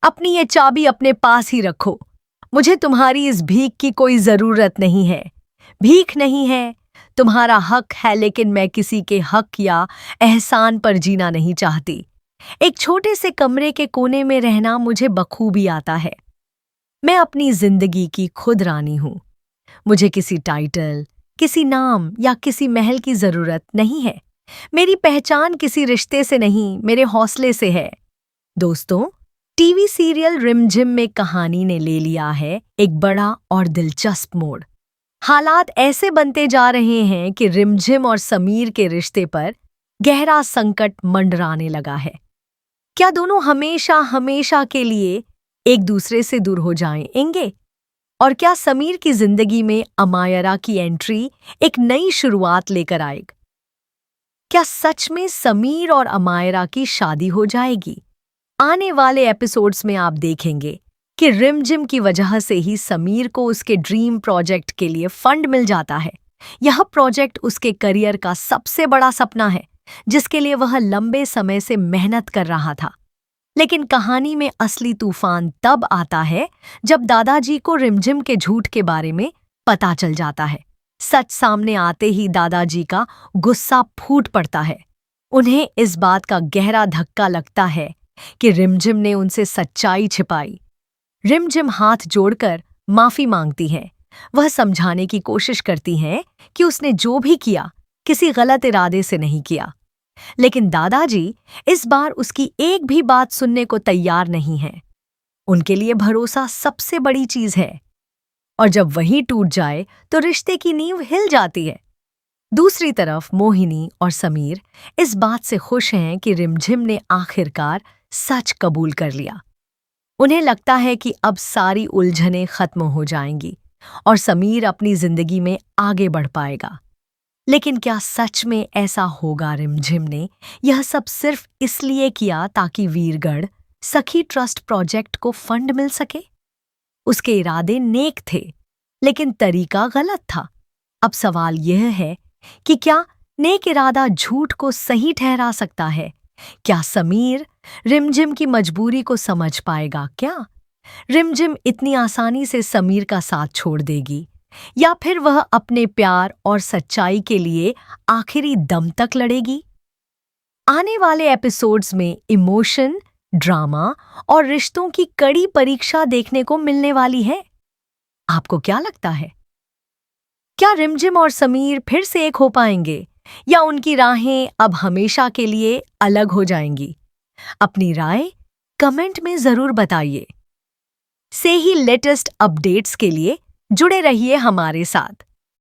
अपनी ये चाबी अपने पास ही रखो। मुझे तुम्हारी इस भीख की कोई जरूरत नहीं है। भीख नहीं है, तुम्हारा हक है, लेकिन मैं किसी के हक या एहसान पर जीना नहीं चाहती। एक छोटे से कमरे के कोने में रहना मुझे बखूबी आता है। मैं अपनी जिंदगी की खुद रानी हूं। मुझे किसी टाइटल, किसी नाम या किसी महल की जरूरत नहीं है। मेरी पहचान किसी रिश्ते से नहीं, मेरे हौसले से है। दोस्तों, टीवी सीरियल रिमझिम में कहानी ने ले लिया है एक बड़ा और दिलचस्प मोड़। हालात ऐसे बनते जा रहे हैं कि रिमझिम और समीर के रिश्ते पर गहरा संकट मंडराने लगा है। क्या दोनों हमेशा हमेशा के लिए एक दूसरे से दूर हो जाएंगे? और क्या समीर की जिंदगी में अमायरा की एंट्री एक नई शुरुआत लेकर आएगी? क्या सच में समीर और अमायरा की शादी हो जाएगी? आने वाले एपिसोड्स में आप देखेंगे कि रिमझिम की वजह से ही समीर को उसके ड्रीम प्रोजेक्ट के लिए फंड मिल जाता है। यह प्रोजेक्ट उसके करियर का सबसे बड़ा सपना है, जिसके लिए वह लंबे समय से मेहनत कर रहा था। लेकिन कहानी में असली तूफान तब आता है जब दादाजी को रिमझिम के झूठ के बारे में पता चल जाता है। सच सामने आते ही दादाजी का गुस्सा फूट पड़ता है। उन्हें इस बात का गहरा धक्का लगता है कि रिमझिम ने उनसे सच्चाई छिपाई। रिमझिम हाथ जोड़कर माफी मांगती है। वह समझाने की कोशिश करती है कि उसने जो भी किया किसी गलत इरादे से नहीं किया। लेकिन दादाजी इस बार उसकी एक भी बात सुनने को तैयार नहीं है। उनके लिए भरोसा सबसे बड़ी चीज है, और जब वही टूट जाए तो रिश्ते की नींव हिल जाती है। दूसरी तरफ मोहिनी और समीर इस बात से खुश हैं कि रिमझिम ने आखिरकार सच कबूल कर लिया। उन्हें लगता है कि अब सारी उलझनें खत्म हो जाएंगी और समीर अपनी जिंदगी में आगे बढ़ पाएगा। लेकिन क्या सच में ऐसा होगा? रिमझिम ने यह सब सिर्फ इसलिए किया ताकि वीरगढ़ सखी ट्रस्ट प्रोजेक्ट को फंड मिल सके? उसके इरादे नेक थे, लेकिन तरीका गलत था। अब सवाल यह है कि क्या नेक इरादा झूठ को सही ठहरा सकता है? क्या समीर रिमझिम की मजबूरी को समझ पाएगा? क्या रिमझिम इतनी आसानी से समीर का साथ छोड़ देगी, या फिर वह अपने प्यार और सच्चाई के लिए आखिरी दम तक लड़ेगी? आने वाले एपिसोड्स में इमोशन, ड्रामा और रिश्तों की कड़ी परीक्षा देखने को मिलने वाली है। आपको क्या लगता है? क्या रिमझिम और समीर फिर से एक हो पाएंगे, या उनकी राहें अब हमेशा के लिए अलग हो जाएंगी? अपनी राय कमेंट में जरूर बताइए। से ही लेटेस्ट अपडेट्स के लिए जुड़े रहिए हमारे साथ।